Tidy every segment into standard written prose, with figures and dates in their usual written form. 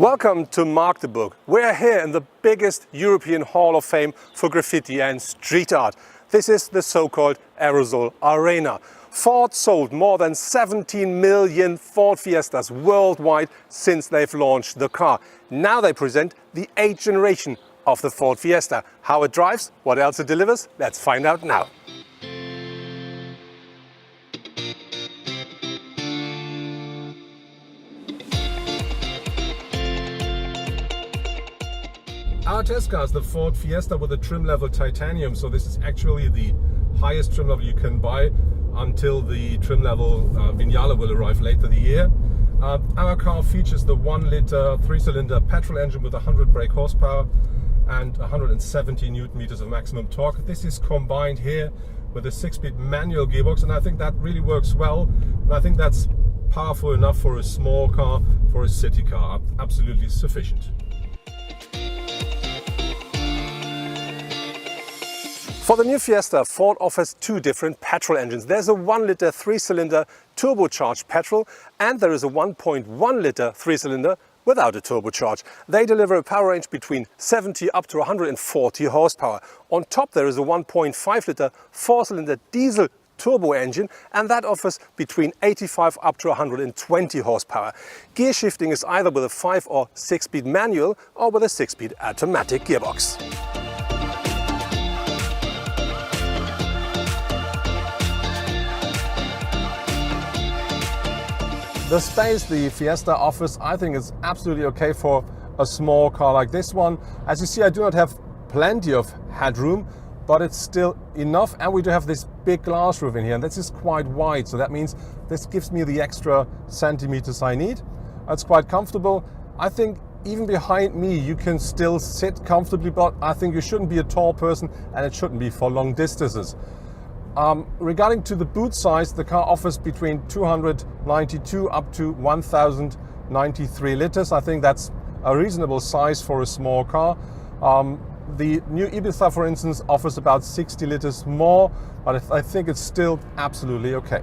Welcome to Mark the Book. We're here in the biggest European Hall of Fame for graffiti and street art. This is the so-called Aerosol Arena. Ford sold more than 17 million Ford Fiestas worldwide since they've launched the car. Now they present the 8th generation of the Ford Fiesta. How it drives, what else it delivers, let's find out now. Our test car is the Ford Fiesta with a trim level titanium, so this is actually the highest trim level you can buy until the trim level Vignale will arrive later the year. Our car features the 1-liter 3-cylinder petrol engine with 100 brake horsepower and 170 Newton meters of maximum torque. This is combined here with a 6-speed manual gearbox, and I think that really works well. And I think that's powerful enough for a small car, for a city car. Absolutely sufficient. For the new Fiesta, Ford offers two different petrol engines. There's a 1-liter 3-cylinder turbocharged petrol, and there is a 1.1-liter 3-cylinder without a turbocharge. They deliver a power range between 70 up to 140 horsepower. On top there is a 1.5-liter 4-cylinder diesel turbo engine, and that offers between 85 up to 120 horsepower. Gear shifting is either with a 5 or 6-speed manual or with a 6-speed automatic gearbox. The space the Fiesta offers, I think, is absolutely okay for a small car like this one. As you see, I do not have plenty of headroom, but it's still enough, and we do have this big glass roof in here, and this is quite wide, so that means this gives me the extra centimeters I need. It's quite comfortable. I think even behind me you can still sit comfortably, but I think you shouldn't be a tall person and it shouldn't be for long distances. Regarding to the boot size, the car offers between 292 up to 1093 liters. I think that's a reasonable size for a small car. The new Ibiza, for instance, offers about 60 liters more, but I think it's still absolutely okay.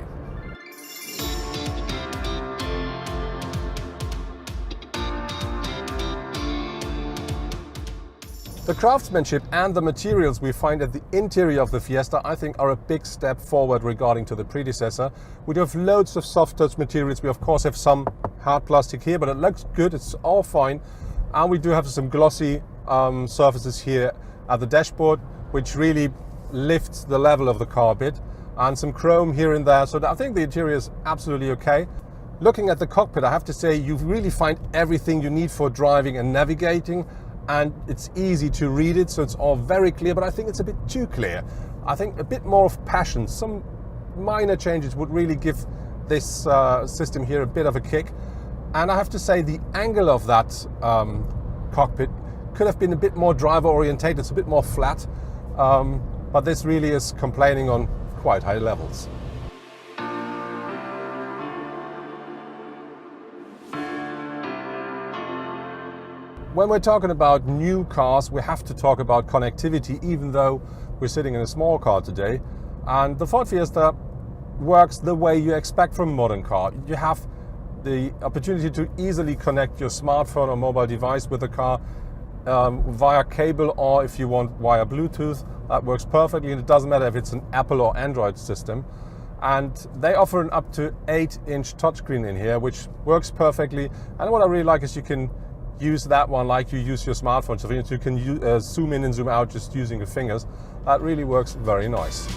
The craftsmanship and the materials we find at the interior of the Fiesta, I think, are a big step forward regarding to the predecessor. We do have loads of soft touch materials. We of course have some hard plastic here, but it looks good, it's all fine. And we do have some glossy surfaces here at the dashboard, which really lifts the level of the car a bit, and some chrome here and there. So I think the interior is absolutely okay. Looking at the cockpit, I have to say you really find everything you need for driving and navigating, and it's easy to read it, so it's all very clear, but I think it's a bit too clear. I think a bit more of passion, some minor changes would really give this system here a bit of a kick. And I have to say the angle of that cockpit could have been a bit more driver orientated, it's a bit more flat, but this really is complaining on quite high levels. When we're talking about new cars, we have to talk about connectivity, even though we're sitting in a small car today. And the Ford Fiesta works the way you expect from a modern car. You have the opportunity to easily connect your smartphone or mobile device with the car via cable, or if you want via Bluetooth. That works perfectly, and it doesn't matter if it's an Apple or Android system. And they offer an up to 8-inch touchscreen in here, which works perfectly. And what I really like is you can use that one like you use your smartphone, so you can zoom in and zoom out just using your fingers. That really works very nice.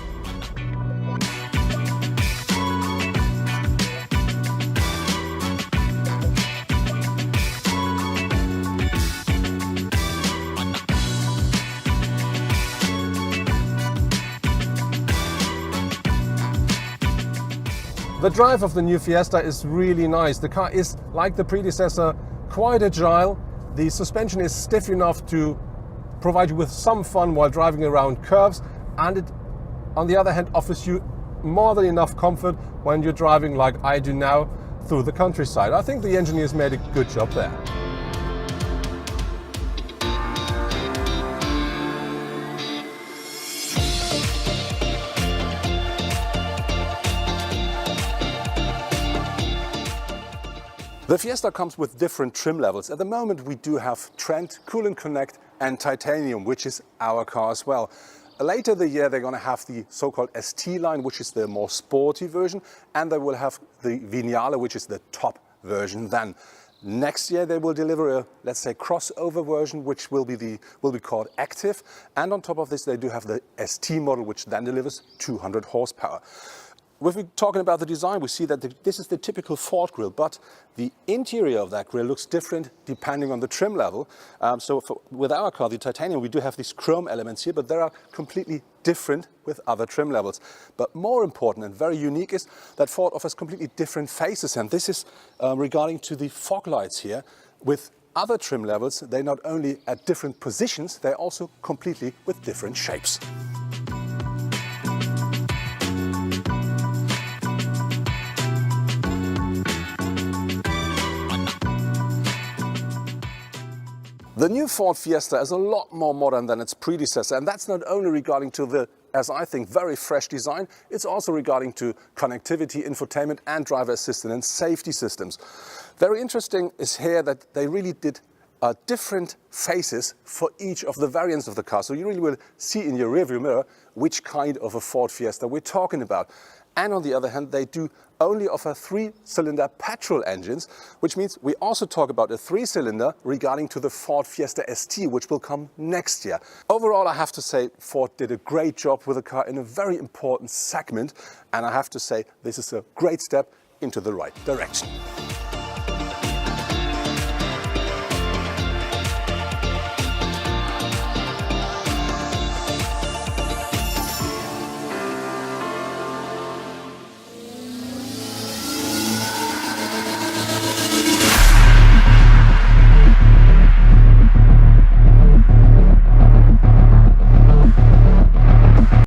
The drive of the new Fiesta is really nice. The car is, like the predecessor, quite agile. The suspension is stiff enough to provide you with some fun while driving around curves, and it, on the other hand, offers you more than enough comfort when you're driving like I do now through the countryside. I think the engineers made a good job there. The Fiesta comes with different trim levels. At the moment we do have Trend, Cool & Connect and Titanium, which is our car as well. Later the year they're going to have the so-called ST line, which is the more sporty version, and they will have the Vignale, which is the top version then. Next year they will deliver a, let's say, crossover version, which will be called Active, and on top of this they do have the ST model, which then delivers 200 horsepower. If we're talking about the design, we see that this is the typical Ford grille, but the interior of that grille looks different depending on the trim level. With our car, the Titanium, we do have these chrome elements here, but they are completely different with other trim levels. But more important and very unique is that Ford offers completely different faces, and this is regarding to the fog lights here. With other trim levels, they're not only at different positions, they're also completely with different shapes. The new Ford Fiesta is a lot more modern than its predecessor, and that's not only regarding to the, as I think, very fresh design, it's also regarding to connectivity, infotainment and driver assistance and safety systems. Very interesting is here that they really did different faces for each of the variants of the car. So you really will see in your rearview mirror which kind of a Ford Fiesta we're talking about. And on the other hand, they do only offer 3-cylinder petrol engines, which means we also talk about a 3-cylinder regarding to the Ford Fiesta ST, which will come next year. Overall, I have to say Ford did a great job with the car in a very important segment, and I have to say this is a great step into the right direction.